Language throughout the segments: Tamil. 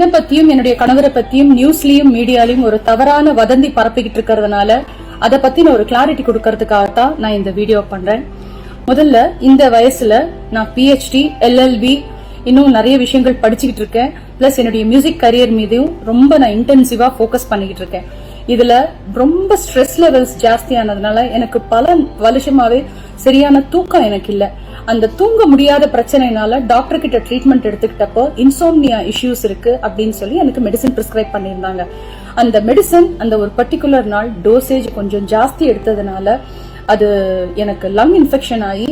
என்ன பத்தியும் என்னுடைய கணவரை பத்தியும் நியூஸ்லயும் மீடியாலயும் ஒரு தவறான வதந்தி பரப்பிக்கிட்டு இருக்கிறதுனால அதை பத்தி நான் ஒரு கிளாரிட்டி கொடுக்கறதுக்காகத்தான் நான் இந்த வீடியோ பண்றேன். முதல்ல இந்த வயசுல நான் PhD LLB இன்னும் நிறைய விஷயங்கள் படிச்சுக்கிட்டு இருக்கேன். பிளஸ் என்னுடைய மியூசிக் கரியர் மீதும் ரொம்ப நான் இன்டென்சிவா போக்கஸ் பண்ணிக்கிட்டு இருக்கேன். இதுல ரொம்ப ஸ்ட்ரெஸ் லெவல்ஸ் ஜாஸ்தியானதுனால எனக்கு பல வருஷமாவே சரியான தூக்கம் எனக்கு இல்ல. அந்த தூங்க முடியாத பிரச்சனைனால டாக்டர் கிட்ட ட்ரீட்மெண்ட் எடுத்துக்கிட்டப்போ இன்சோம்னியா இஷ்யூஸ் இருக்கு அப்படின்னு சொல்லி எனக்கு மெடிசன் பிரிஸ்கிரைப் பண்ணிருந்தாங்க. அந்த மெடிசன் அந்த ஒரு பர்டிகுலர் நாள் டோசேஜ் கொஞ்சம் ஜாஸ்தி எடுத்ததுனால அது எனக்கு லங் இன்ஃபெக்ஷன் ஆகி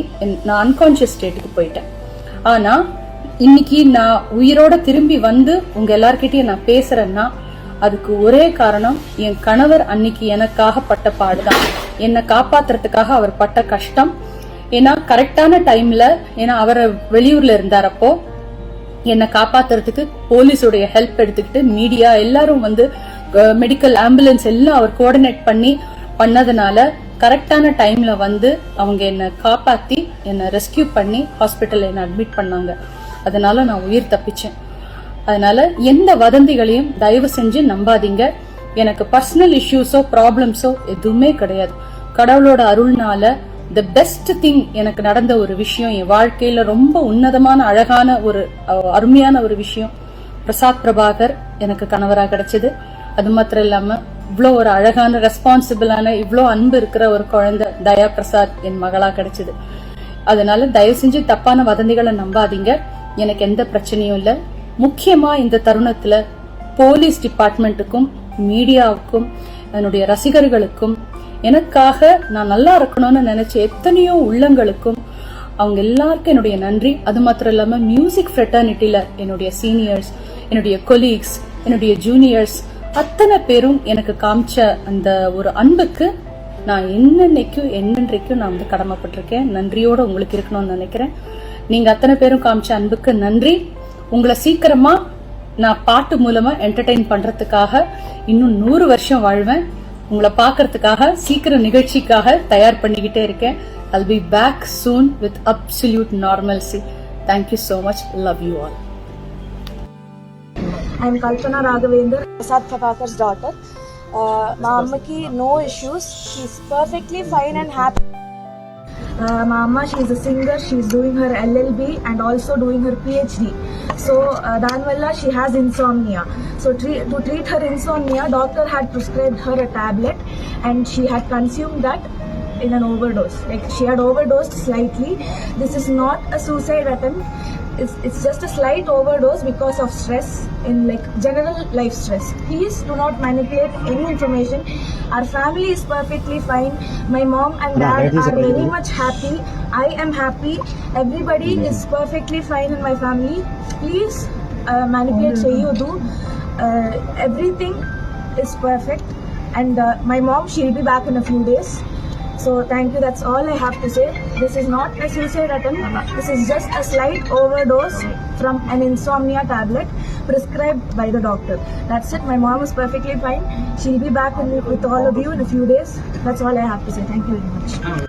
நான் அன்கான்சியஸ் ஸ்டேட்டுக்கு போயிட்டேன். ஆனா இன்னைக்கு நான் உயிரோட திரும்பி வந்து உங்க எல்லார்கிட்டயும் நான் பேசுறேன்னா அதுக்கு ஒரே காரணம் என் கணவர் அன்னைக்கு எனக்காக பட்ட பாடுதான். என்னை காப்பாத்துறதுக்காக அவர் பட்ட கஷ்டம். ஏன்னா கரெக்டான டைம்ல, ஏன்னா அவர் வெளியூர்ல இருந்தாரப்போ என்னை காப்பாத்துறதுக்கு போலீஸோடைய ஹெல்ப் எடுத்துக்கிட்டு மீடியா எல்லாரும் வந்து மெடிக்கல் ஆம்புலன்ஸ் எல்லாம் அவர் கோஆர்டினேட் பண்ணதுனால கரெக்டான டைம்ல வந்து அவங்க என்னை காப்பாத்தி என்னை ரெஸ்கியூ பண்ணி ஹாஸ்பிட்டல் என்னை அட்மிட் பண்ணாங்க. அதனால நான் உயிர் தப்பிச்சேன். அதனால எந்த வதந்திகளையும் தயவு செஞ்சு நம்பாதீங்க. எனக்கு பர்சனல் இஷ்யூஸோ ப்ராப்ளம்ஸோ எதுவுமே கிடையாது. கடவுளோட அருள்னால தி பெஸ்ட் திங் எனக்கு நடந்த ஒரு விஷயம், என் வாழ்க்கையில ரொம்ப உன்னதமான அழகான ஒரு அருமையான ஒரு விஷயம், பிரசாத் பிரபாகர் எனக்கு கணவராக கிடைச்சது. அது மாத்திரம் இல்லாம இவ்வளோ ஒரு அழகான ரெஸ்பான்சிபிளான இவ்வளோ அன்பு இருக்கிற ஒரு குழந்தை தயா பிரசாத் என் மகளா கிடைச்சது. அதனால தயவு செஞ்சு தப்பான வதந்திகளை நம்பாதீங்க. எனக்கு எந்த பிரச்சனையும் இல்லை. முக்கியமா இந்த தருணத்துல போலீஸ் டிபார்ட்மெண்ட்டுக்கும் மீடியாவுக்கும் என்னுடைய ரசிகர்களுக்கும் எனக்காக நான் நல்லா இருக்கணும்னு நினைச்ச எத்தனையோ உள்ளங்களுக்கும் அவங்க எல்லாருக்கும் என்னுடைய நன்றி. அது மாத்திரம் இல்லாம மியூசிக் ஃப்ரெட்டர்னிட்டியில என்னுடைய சீனியர்ஸ், என்னுடைய கொலீக்ஸ், என்னுடைய ஜூனியர்ஸ் அத்தனை பேரும் எனக்கு காமிச்ச அந்த ஒரு அன்புக்கு நான் என்னென்றைக்கும் நான் வந்து கடமைப்பட்டிருக்கேன். நன்றியோட உங்களுக்கு இருக்கணும்னு நினைக்கிறேன். நீங்க அத்தனை பேரும் காமிச்ச அன்புக்கு நன்றி. உங்களை சீக்கிரமா நான் பாட்டு மூலமா என்டர்டெயின் பண்றதுக்காக இன்னும் 100 வருஷம் வாழ்வேன். உங்களை பாக்குறதுக்காக சீக்கிரம் நிகழ்ச்சிக்காக தயார் பண்ணிக்கிட்டே இருக்கேன். I'll be back soon with absolute normalcy. Thank you so much. Love you all. I'm Kalpana Raghavendra, Prasad Prabhakar's daughter. My ammaki no issues. She's perfectly fine and happy. My amma, she's a singer. She's doing her LLB and also doing her PhD. So Danvalla, she has insomnia. So to treat her insomnia, doctor had prescribed her a tablet and she had consumed that in an overdose. Like she had overdosed slightly. This is not a suicide attempt. It's just a slight overdose because of stress in like general life stress. Please do not manipulate any information. Our family is perfectly fine. My mom and dad are very much happy. I am happy. Everybody is perfectly fine in my family. Please manipulate Cheyudu. Everything is perfect. And my mom, she'll be back in a few days. So thank you, that's all I have to say. This is not a suicide attempt. This is just a slight overdose from an insomnia tablet prescribed by the doctor. That's it. My mom is perfectly fine. She'll be back with all of you in a few days. That's all I have to say. Thank you very much.